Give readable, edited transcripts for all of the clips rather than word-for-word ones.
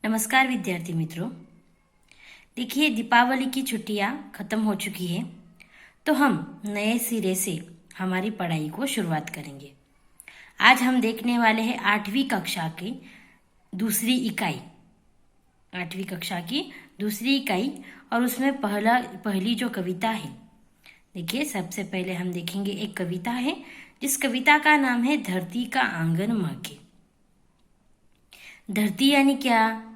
नमस्कार विद्यार्थी मित्रों। देखिए, दीपावली की छुट्टियां खत्म हो चुकी है, तो हम नए सिरे से हमारी पढ़ाई को शुरुआत करेंगे। आज हम देखने वाले हैं 8वीं कक्षा की दूसरी इकाई। 8वीं कक्षा की दूसरी इकाई और उसमें पहली जो कविता है। देखिए, सबसे पहले हम देखेंगे एक कविता है जिस कविता का नाम है धरती का आंगन महके। धरती यानी क्या?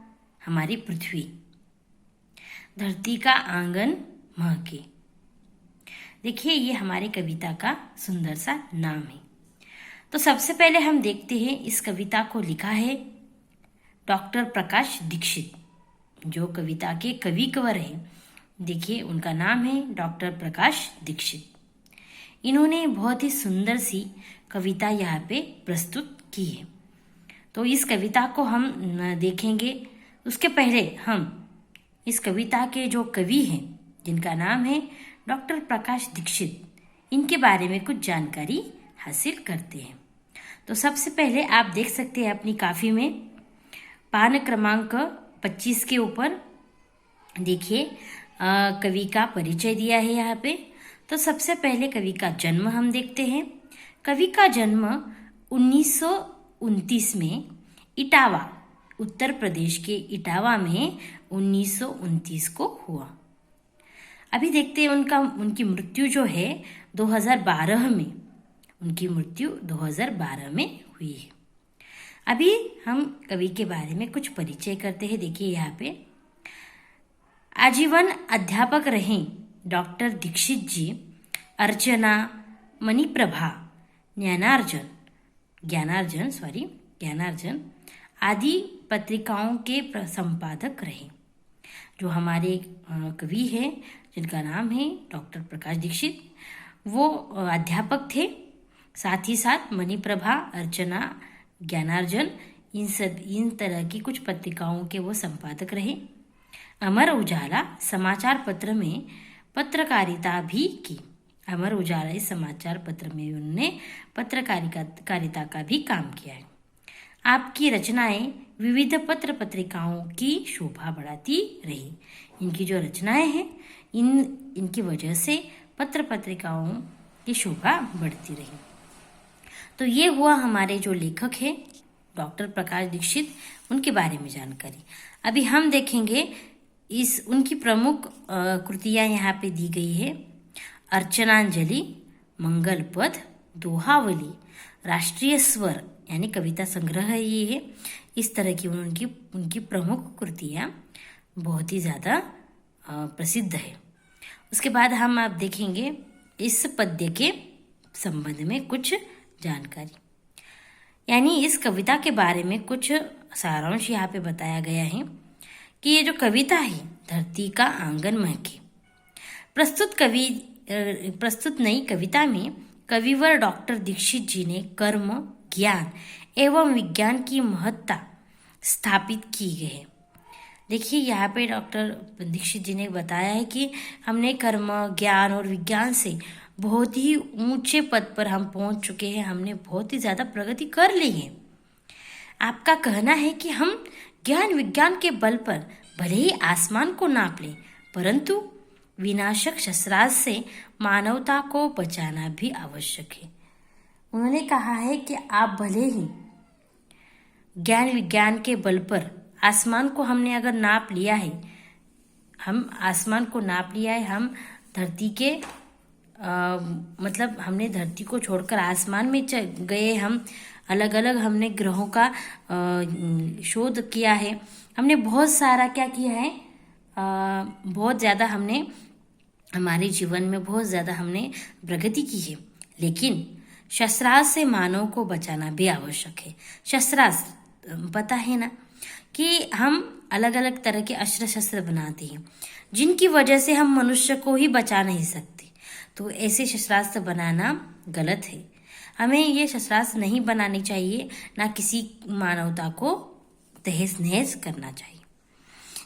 हमारी पृथ्वी। धरती का आंगन महके। देखिए, ये हमारी कविता का सुंदर सा नाम है। तो सबसे पहले हम देखते हैं, इस कविता को लिखा है डॉक्टर प्रकाश दीक्षित, जो कविता के कवि कवर हैं। देखिए, उनका नाम है डॉक्टर प्रकाश दीक्षित। इन्होंने बहुत ही सुंदर सी कविता यहाँ पे प्रस्तुत की है। तो इस कविता को हम देखेंगे। उसके पहले हम इस कविता के जो कवि हैं, जिनका नाम है डॉक्टर प्रकाश दीक्षित, इनके बारे में कुछ जानकारी हासिल करते हैं। तो सबसे पहले आप देख सकते हैं अपनी काफी में पान क्रमांक 25 के ऊपर देखिए कवि का परिचय दिया है यहाँ पे। तो सबसे पहले कवि का जन्म हम देखते हैं। कवि का जन्म 1929 में इटावा, उत्तर प्रदेश के इटावा में 1929 को हुआ। अभी देखते हैं उनकी मृत्यु जो है 2012 में, उनकी मृत्यु 2012 में हुई है। अभी हम कवि के बारे में कुछ परिचय करते हैं। देखिए यहाँ पे, आजीवन अध्यापक रहे डॉक्टर दीक्षित जी अर्चना, मणिप्रभा, ज्ञानार्जन आदि पत्रिकाओं के संपादक रहे। जो हमारे कवि हैं, जिनका नाम है डॉक्टर प्रकाश दीक्षित, वो अध्यापक थे। साथ ही साथ मणिप्रभा, अर्चना, ज्ञानार्जन, इन तरह की कुछ पत्रिकाओं के वो संपादक रहे। अमर उजाला समाचार पत्र में पत्रकारिता भी की। अमर उजाला इस समाचार पत्र में उन्होंने पत्रकारिता का भी काम किया है। आपकी रचनाएं विविध पत्र पत्रिकाओं की शोभा बढ़ाती रही। इनकी जो रचनाएं हैं, इनकी वजह से पत्र पत्रिकाओं की शोभा बढ़ती रही। तो ये हुआ हमारे जो लेखक है डॉक्टर प्रकाश दीक्षित, उनके बारे में जानकारी। अभी हम देखेंगे उनकी प्रमुख कृतियां यहाँ पे दी गई है। अर्चनांजलि, मंगल पद, दोहावली, राष्ट्रीय स्वर यानी कविता संग्रह है ये है। इस तरह की उनकी प्रमुख कृतियां बहुत ही ज़्यादा प्रसिद्ध है। उसके बाद हम आप देखेंगे इस पद्य के संबंध में कुछ जानकारी, यानी इस कविता के बारे में कुछ सारांश यहाँ पे बताया गया है कि ये जो कविता है धरती का आंगन महके, प्रस्तुत नई कविता में कविवर डॉक्टर दीक्षित जी ने कर्म, ज्ञान एवं विज्ञान की महत्ता स्थापित की गई है। देखिए यहाँ पे डॉक्टर दीक्षित जी ने बताया है कि हमने कर्म, ज्ञान और विज्ञान से बहुत ही ऊंचे पद पर हम पहुंच चुके हैं। हमने बहुत ही ज़्यादा प्रगति कर ली है। आपका कहना है कि हम ज्ञान विज्ञान के बल पर भले ही आसमान को नाप लें, परंतु विनाशक शस्त्रास्त्र से मानवता को बचाना भी आवश्यक है। उन्होंने कहा है कि आप भले ही ज्ञान विज्ञान के बल पर आसमान को हमने अगर नाप लिया है, हम आसमान को नाप लिया है, हम धरती के मतलब हमने धरती को छोड़कर आसमान में गए, हम अलग अलग हमने ग्रहों का शोध किया है, हमने बहुत सारा क्या किया है, बहुत ज़्यादा हमने हमारे जीवन में बहुत ज़्यादा हमने प्रगति की है। लेकिन शस्त्रास्त्र से मानव को बचाना भी आवश्यक है। शस्त्रास्त्र पता है ना कि हम अलग अलग तरह के अस्त्र शस्त्र बनाते हैं, जिनकी वजह से हम मनुष्य को ही बचा नहीं सकते। तो ऐसे शस्त्रास्त्र बनाना गलत है। हमें ये शस्त्रास्त्र नहीं बनाने चाहिए, ना किसी मानवता को तहस नहस करना चाहिए।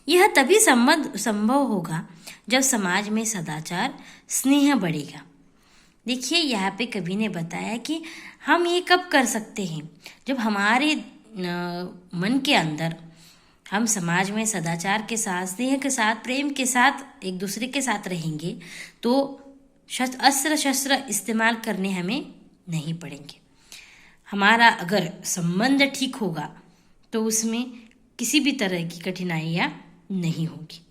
यह तभी संभव होगा जब समाज में सदाचार, स्नेह बढ़ेगा। देखिए यहाँ पे कवि ने बताया कि हम ये कब कर सकते हैं, जब हमारे मन के अंदर हम समाज में सदाचार के साथ, स्नेह के साथ, प्रेम के साथ एक दूसरे के साथ रहेंगे तो अस्त्र शस्त्र इस्तेमाल करने हमें नहीं पड़ेंगे। हमारा अगर संबंध ठीक होगा तो उसमें किसी भी तरह की कठिनाइयाँ नहीं होगी।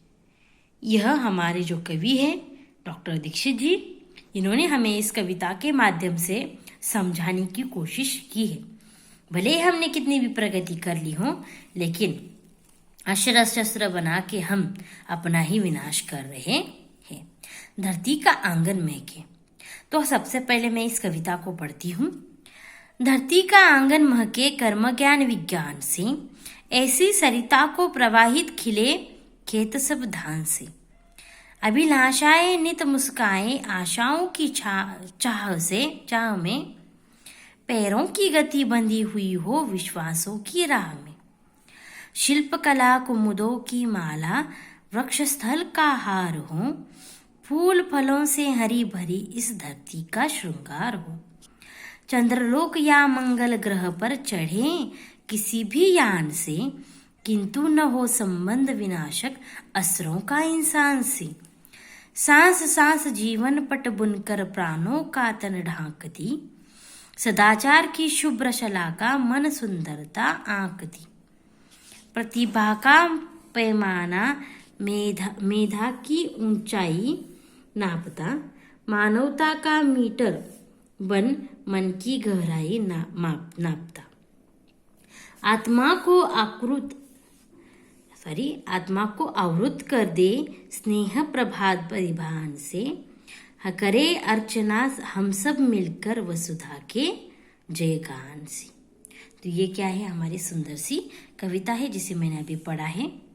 यह हमारे जो कवि हैं डॉक्टर दीक्षित जी, इन्होंने हमें इस कविता के माध्यम से समझाने की कोशिश की है। भले ही हमने कितनी भी प्रगति कर ली हो, लेकिन अस्त्र शस्त्र बना के हम अपना ही विनाश कर रहे हैं। धरती का आंगन महके। तो सबसे पहले मैं इस कविता को पढ़ती हूँ। धरती का आंगन महके कर्म ज्ञान विज्ञान से, ऐसी सरिता को प्रवाहित खिले खेत सब धान से। अभिलाषाएं नित मुस्काएं आशाओं की चाह में, पैरों की गति बंधी हुई हो विश्वासों की राह में। शिल्प कला कुमुदों की माला वृक्ष स्थल का हार हो, फूल फलों से हरी भरी इस धरती का श्रृंगार हो। चंद्रलोक या मंगल ग्रह पर चढ़े किसी भी यान से, किंतु न हो संबंध विनाशक असरों का इंसान से। सांस सांस जीवन पट बुनकर प्राणों का तन ढांक दी, सदाचार की शुभ्र शलाका मन सुंदरता आंक दी। प्रतिभा का पैमाना मेधा की ऊंचाई नापता, मानवता का मीटर बन मन की गहराई नापता। आत्मा को आवृत कर दे स्नेह प्रभात परिभान से, करे अर्चना हम सब मिलकर वसुधा के जयगान से। तो ये क्या है, हमारी सुंदर सी कविता है जिसे मैंने अभी पढ़ा है।